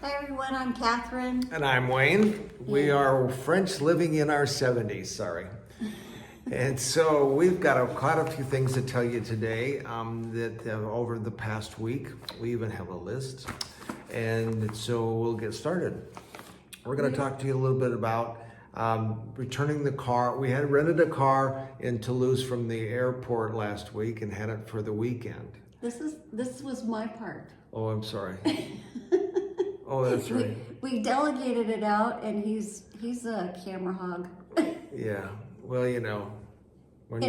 Hi everyone, I'm Catherine. And I'm Wayne. We are French living in our 70s, sorry. And so we've got quite a few things to tell you today over the past week. We even have a list. And so we'll get started. We're going to talk to you a little bit about returning the car. We had rented a car in Toulouse from the airport last week and had it for the weekend. This was my part. Oh, I'm sorry. Oh, that's right. We delegated it out, and he's a camera hog. Yeah. Well, you know, when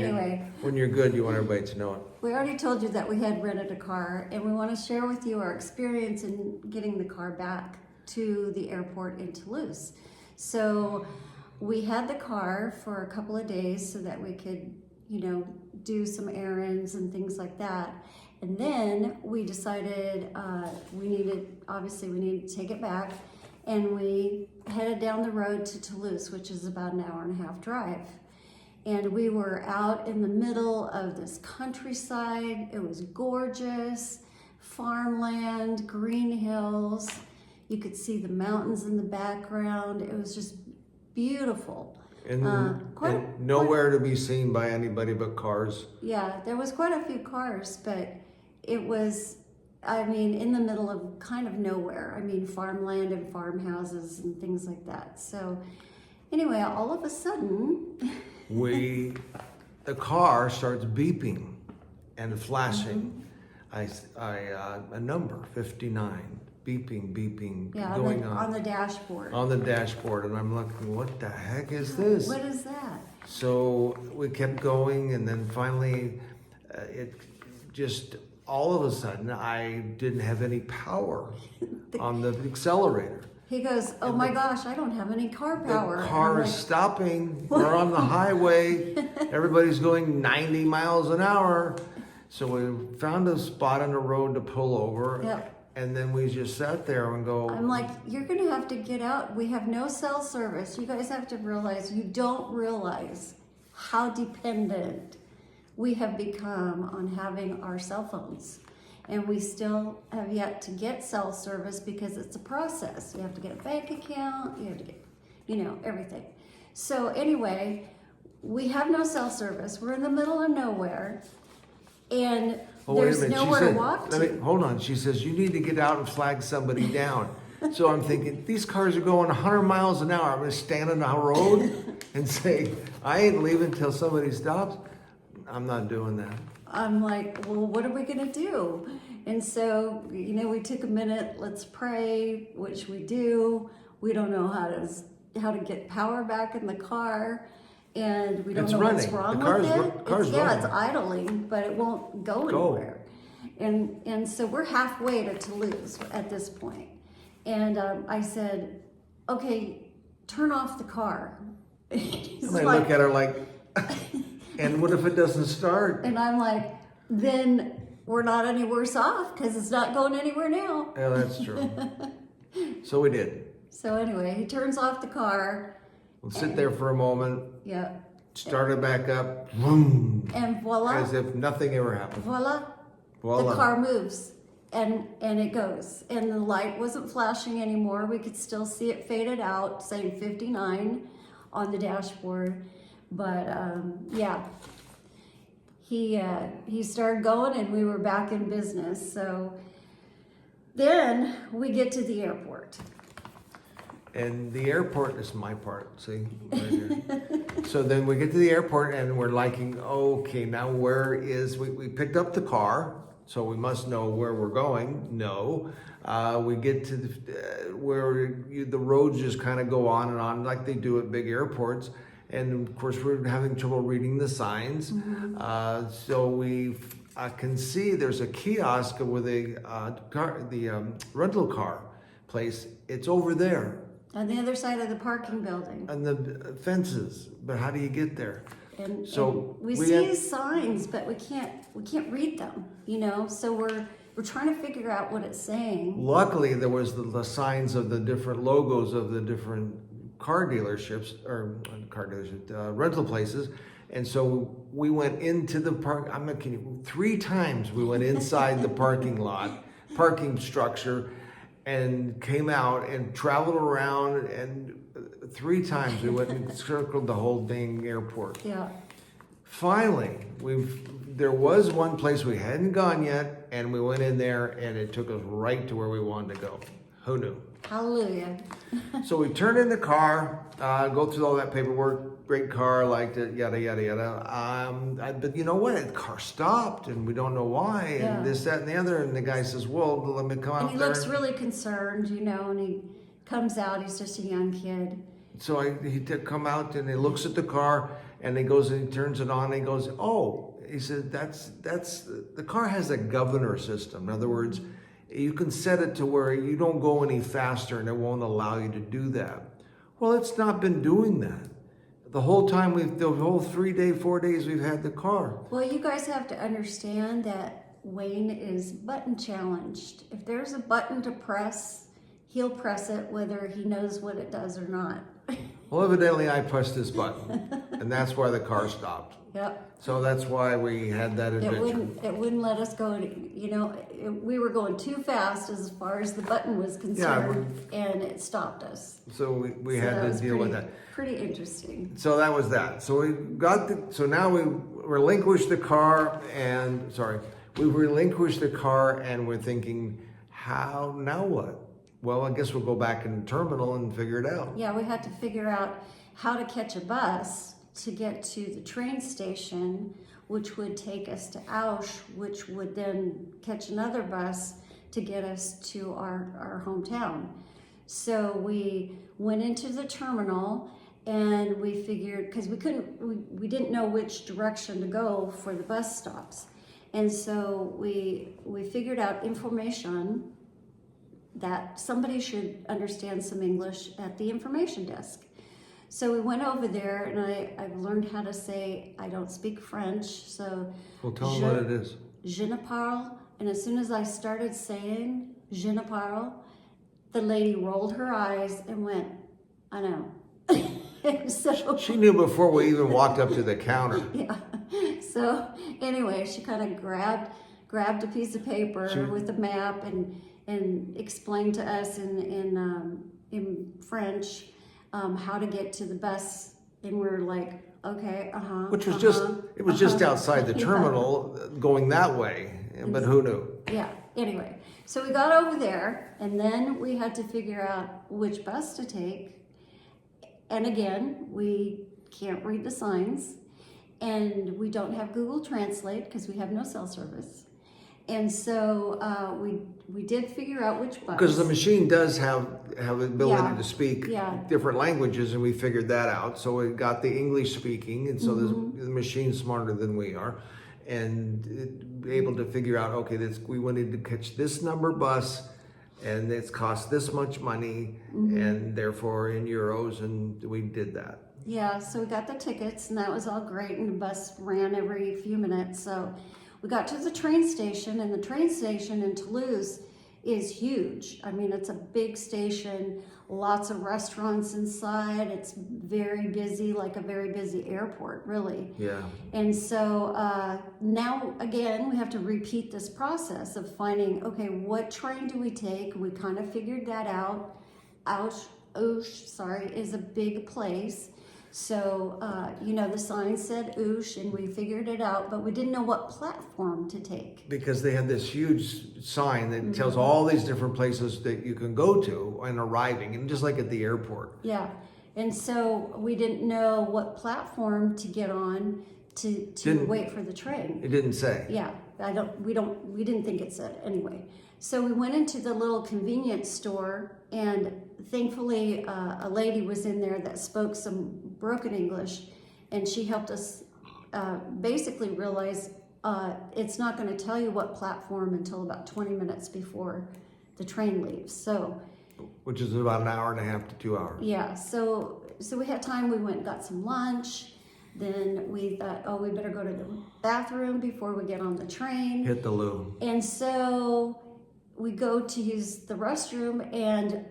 you're good, you want everybody to know it. We already told you that we had rented a car, and we want to share with you our experience in getting the car back to the airport in Toulouse. So we had the car for a couple of days so that we could, do some errands and things like that. And then we decided we needed to take it back, and we headed down the road to Toulouse, which is about an hour and a half drive. And we were out in the middle of this countryside. It was gorgeous, farmland, green hills. You could see the mountains in the background. It was just beautiful. And nowhere to be seen by anybody but cars. Yeah, there was quite a few cars, but it was, in the middle of kind of nowhere. Farmland and farmhouses and things like that. So anyway, all of a sudden... the car starts beeping and flashing. A number, 59. Beeping, going on the dashboard. On the dashboard, and I'm looking, what the heck is this? What is that? So we kept going, and then finally, it just all of a sudden, I didn't have any power on the accelerator. He goes, oh my gosh, I don't have any car power. The car is stopping. We're on the highway. Everybody's going 90 miles an hour. So we found a spot on the road to pull over. Yep. And then we just sat there and go... I'm like, you're going to have to get out. We have no cell service. You guys have to realize, you don't realize how dependent we have become on having our cell phones. And we still have yet to get cell service because it's a process. You have to get a bank account. You have to get, everything. So anyway, we have no cell service. We're in the middle of nowhere. And... there's nowhere to walk to. Hold on. She says, you need to get out and flag somebody down. So I'm thinking, these cars are going 100 miles an hour. I'm going to stand on the road and say, I ain't leaving until somebody stops. I'm not doing that. I'm like, well, what are we going to do? And so, we took a minute. Let's pray, which we do. We don't know how to get power back in the car. And we don't know what's wrong with it. It's idling, but it won't go anywhere. And so we're halfway to Toulouse at this point. And I said, okay, turn off the car. And I look at her like, and what if it doesn't start? And I'm like, then we're not any worse off because it's not going anywhere now. Yeah, that's true. So we did. So anyway, he turns off the car. We'll sit there for a moment. Yeah. Start it back up. Boom. And voila. As if nothing ever happened. Voila. The car moves and it goes. And the light wasn't flashing anymore. We could still see it faded out, saying 59 on the dashboard. But he started going and we were back in business. So then we get to the airport. And the airport is my part, see? Right here. So then we get to the airport and we're liking, okay, now we picked up the car, so we must know where we're going. No. We get to where the roads just kind of go on and on like they do at big airports. And of course, we're having trouble reading the signs. Mm-hmm. So I can see there's a kiosk with the rental car place. It's over there. On the other side of the parking building. And the fences, but how do you get there? And we see signs, but we can't read them, So we're trying to figure out what it's saying. Luckily, there was the signs of the different logos of the different car dealerships or rental places, and so we went into the park. I'm not kidding you. 3 times we went inside the parking structure. and came out and traveled around, and 3 times we went and circled the whole dang airport. Yeah. Finally, there was one place we hadn't gone yet, and we went in there, and it took us right to where we wanted to go. Who knew? Hallelujah. So we turned in the car, go through all that paperwork, great car, liked it, yada, yada, yada. But you know what? The car stopped, and we don't know why, Yeah. and this, that, and the other. And the guy says, well, let me come out And he there. looks really concerned, you know, and he comes out, he's just a young kid. So he did come out, and he looks at the car, and he goes and he turns it on, and he goes, oh, he said, that's the car has a governor system. In other words, you can set it to where you don't go any faster, and it won't allow you to do that. Well, it's not been doing that. The whole time, the whole 4 days we've had the car. Well, you guys have to understand that Wayne is button challenged. If there's a button to press, he'll press it whether he knows what it does or not. Well, evidently I pressed this button, and that's why the car stopped. Yep. So that's why we had that adventure. It wouldn't let us go, you know, we were going too fast as far as the button was concerned, and it stopped us. So we So had that to was deal with that. Pretty interesting. So that was that. So so now we relinquished the car, and we're thinking, now what? Well, I guess we'll go back in the terminal and figure it out. Yeah, we had to figure out how to catch a bus to get to the train station, which would take us to Ausch, which would then catch another bus to get us to our hometown. So we went into the terminal, and we figured, because we didn't know which direction to go for the bus stops. And so we figured out information that somebody should understand some English at the information desk. So we went over there, and I've learned how to say, I don't speak French, so... Well, tell them what it is. Je ne parle, and as soon as I started saying je ne parle, the lady rolled her eyes and went, I know. So, She knew before we even walked up to the counter. yeah. So anyway, she kind of grabbed a piece of paper with a map and explained to us in French how to get to the bus, and we're like, okay, Which was just outside the terminal, going that way, but who knew? Yeah. Anyway, so we got over there, and then we had to figure out which bus to take. And again, we can't read the signs, and we don't have Google Translate because we have no cell service. And so we did figure out which bus. Because the machine does have the ability to speak Yeah. different languages, and we figured that out. So we got the English speaking, and so the machine's smarter than we are, and able to figure out, okay, we wanted to catch this number bus, and it's cost this much money, and therefore in euros, and we did that. Yeah, so we got the tickets, and that was all great, and the bus ran every few minutes. So we got to the train station, and the train station in Toulouse is huge. I mean, it's a big station, lots of restaurants inside. It's very busy, like a very busy airport, really. Yeah. And so now, again, we have to repeat this process of finding, okay, what train do we take? We kind of figured that out. Ausch, is a big place. So, the sign said Oosh, and we figured it out, but we didn't know what platform to take. Because they have this huge sign that tells all these different places that you can go to and arriving, and just like at the airport. Yeah, and so we didn't know what platform to get on to wait for the train. It didn't say. Yeah, we didn't think it said anyway. So we went into the little convenience store, and thankfully a lady was in there that spoke some broken English, and she helped us basically realize it's not going to tell you what platform until about 20 minutes before the train leaves. So, which is about an hour and a half to 2 hours. Yeah, so we had time. We went and got some lunch. Then we thought, we better go to the bathroom before we get on the train. Hit the loo. And so we go to use the restroom, and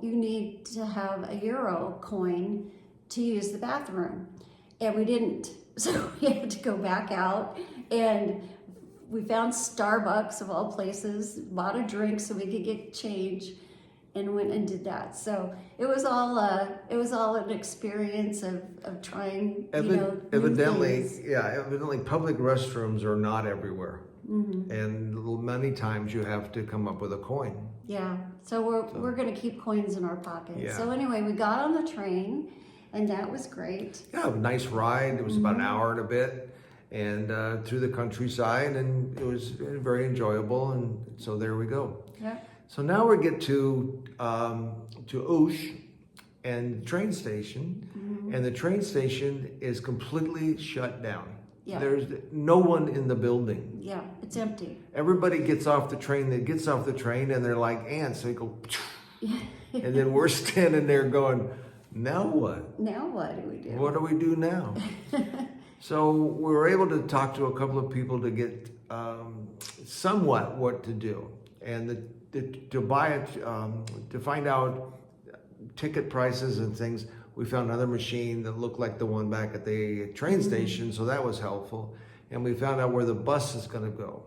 you need to have a euro coin to use the bathroom. And we didn't. So we had to go back out and we found Starbucks of all places, bought a drink so we could get change, and went and did that. So it was all an experience of trying, new Evidently, things. evidently public restrooms are not everywhere. Mm-hmm. And many times you have to come up with a coin. Yeah, so we're going to keep coins in our pockets. Yeah. So anyway, we got on the train, and that was great. Yeah, a nice ride. It was about an hour and a bit, and through the countryside, and it was very enjoyable. And so there we go. Yeah. So now we get to Oosh and the train station, and the train station is completely shut down. Yeah. There's no one in the building. Yeah, it's empty. Everybody gets off the train. That gets off the train, and they're like ants. They go, and then we're standing there going, "Now what? Now what do we do?" What do we do now?" So we were able to talk to a couple of people to get somewhat what to do, and to buy it, to find out ticket prices and things. We found another machine that looked like the one back at the train station, so that was helpful. And we found out where the bus is going to go,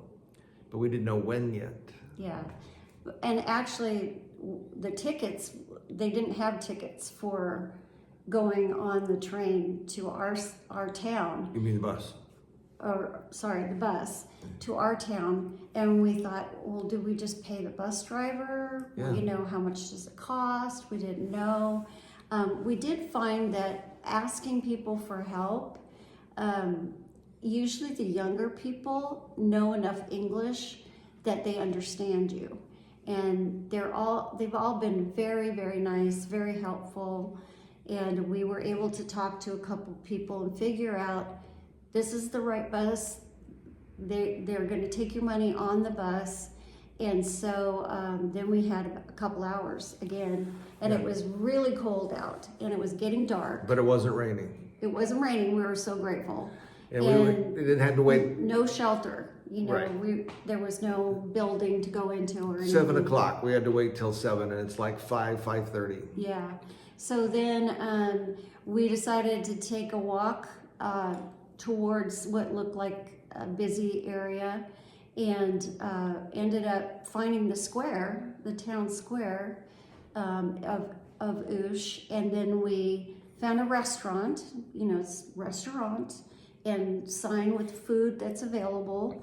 but we didn't know when yet. Yeah, and actually, the tickets, they didn't have tickets for going on the train to our town. You mean the bus? Or sorry, the bus to our town, and we thought, well, do we just pay the bus driver? Yeah. How much does it cost? We didn't know. We did find that asking people for help, usually the younger people know enough English that they understand you, and they've all been very, very nice, very helpful, and we were able to talk to a couple people and figure out this is the right bus. They're going to take your money on the bus. And so then we had a couple hours again, and it was really cold out, and it was getting dark. But it wasn't raining. It wasn't raining. We were so grateful. And we didn't have to wait. No shelter. Right. There was no building to go into or anything. 7 o'clock. We had to wait till 7, and it's like 5:30. Yeah. So then we decided to take a walk towards what looked like a busy area, and ended up finding the square, the town square of Oosh, and then we found a restaurant, and sign with food that's available,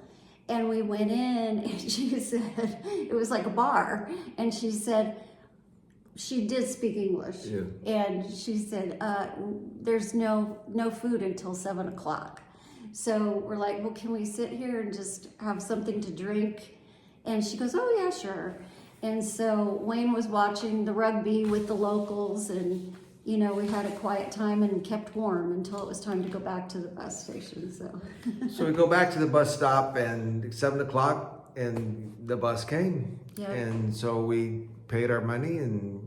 and we went in, and she said, it was like a bar, and she said, she did speak English, and she said, there's no food until 7 o'clock. So we're like, well, can we sit here and just have something to drink? And she goes, oh yeah, sure. And so Wayne was watching the rugby with the locals, and we had a quiet time and kept warm until it was time to go back to the bus station. So we go back to the bus stop, and 7 o'clock, and the bus came. Yeah. And so we paid our money and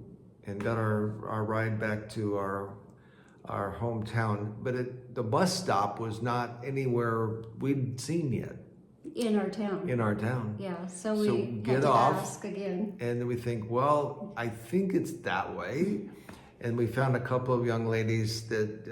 got our ride back to our hometown. But the bus stop was not anywhere we'd seen yet. In our town. Yeah, so we get had to off, ask again. And then we think, well, I think it's that way. And we found a couple of young ladies that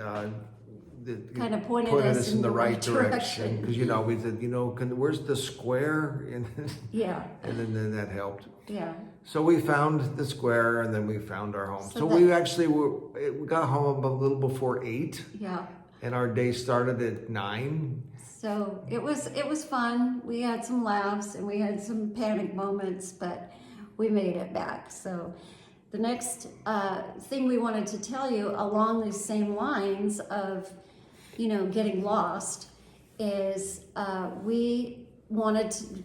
kind of pointed us in the right direction. Because, we said, where's the square? And yeah. And then that helped. Yeah. So we found the square, and then we found our home. So we actually we got home a little before 8. Yeah. And our day started at 9. So it was fun. We had some laughs and we had some panic moments, but we made it back. So the next thing we wanted to tell you along these same lines of, getting lost is we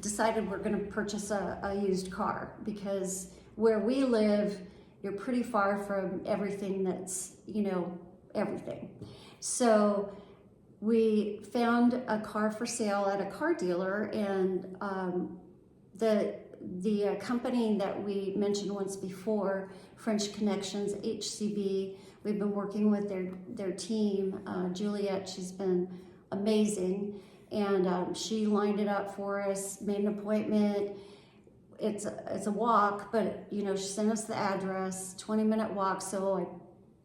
decided we're going to purchase a used car, because where we live, you're pretty far from everything that's, everything. So we found a car for sale at a car dealer, and the company that we mentioned once before, French Connections, HCB, we've been working with their team. Juliet, she's been amazing, and she lined it up for us, made an appointment. It's a walk, but she sent us the address, 20-minute walk. So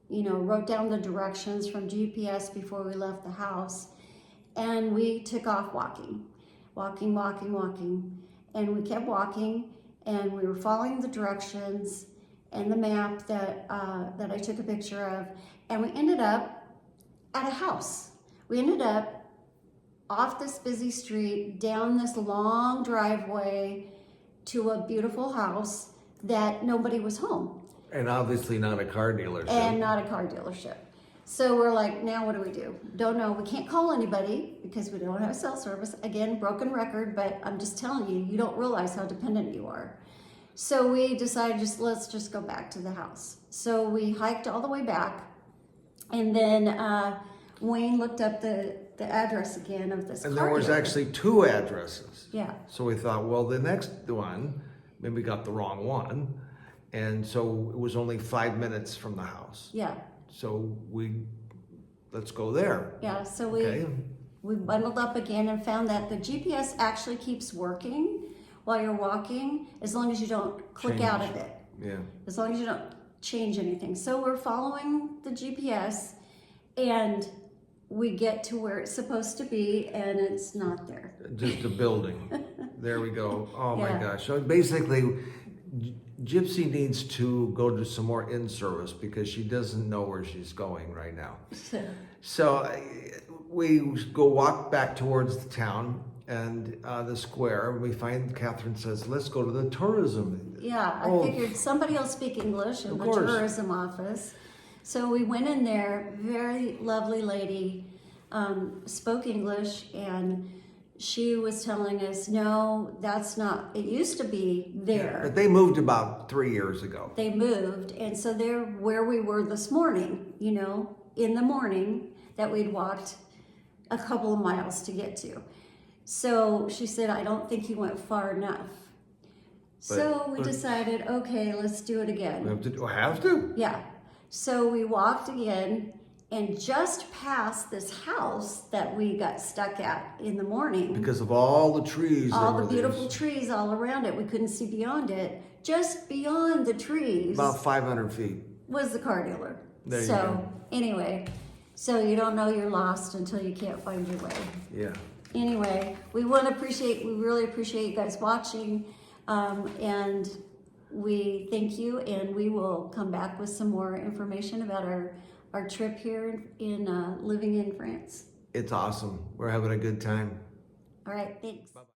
I wrote down the directions from GPS before we left the house, and we took off walking. walking, walking, walking. And we kept walking, and we were following the directions and the map that I took a picture of, and we ended up at a house. We ended up off this busy street, down this long driveway to a beautiful house that nobody was home. And obviously not a car dealership. And not a car dealership. So we're like, now what do we do? Don't know. We can't call anybody because we don't have cell service. Again, broken record, but I'm just telling you, you don't realize how dependent you are. So we decided let's just go back to the house. So we hiked all the way back, and then Wayne looked up the address again of this car And there was dealer. actually 2 addresses. Yeah. So we thought, well, the next one, maybe we got the wrong one. And so it was only 5 minutes from the house. Yeah. So let's go there. Yeah. So Okay. we bundled up again and found that the GPS actually keeps working while you're walking, as long as you don't click out of it. Yeah. As long as you don't change anything. So we're following the GPS, and we get to where it's supposed to be, and it's not there. Just a building. There we go. Oh my Yeah. gosh. So basically, Gypsy needs to go to some more in-service because she doesn't know where she's going right now. So we go walk back towards the town and the square. We find Catherine says, let's go to the tourism. Yeah, I Oh. figured somebody will speak English in Of the course. tourism office. So we went in there, very lovely lady, spoke English, and she was telling us, no, that's not, it used to be there. But they moved about 3 years ago. They moved, and so they're where we were this morning, in the morning that we'd walked a couple of miles to get to. So she said, I don't think you went far enough. So we decided, okay, let's do it We again. have to? Yeah. So we walked again, and just past this house that we got stuck at in the morning, Because of all the trees. all that the were beautiful trees all around it, we couldn't see beyond it. Just beyond the trees About 500 feet. was the car dealer. There you So go. anyway, so you don't know you're lost until you can't find your way. Yeah. Anyway, we really appreciate you guys watching, and we thank you, and we will come back with some more information about our trip here in living in France. It's awesome. We're having a good time. All right, thanks. Bye-bye.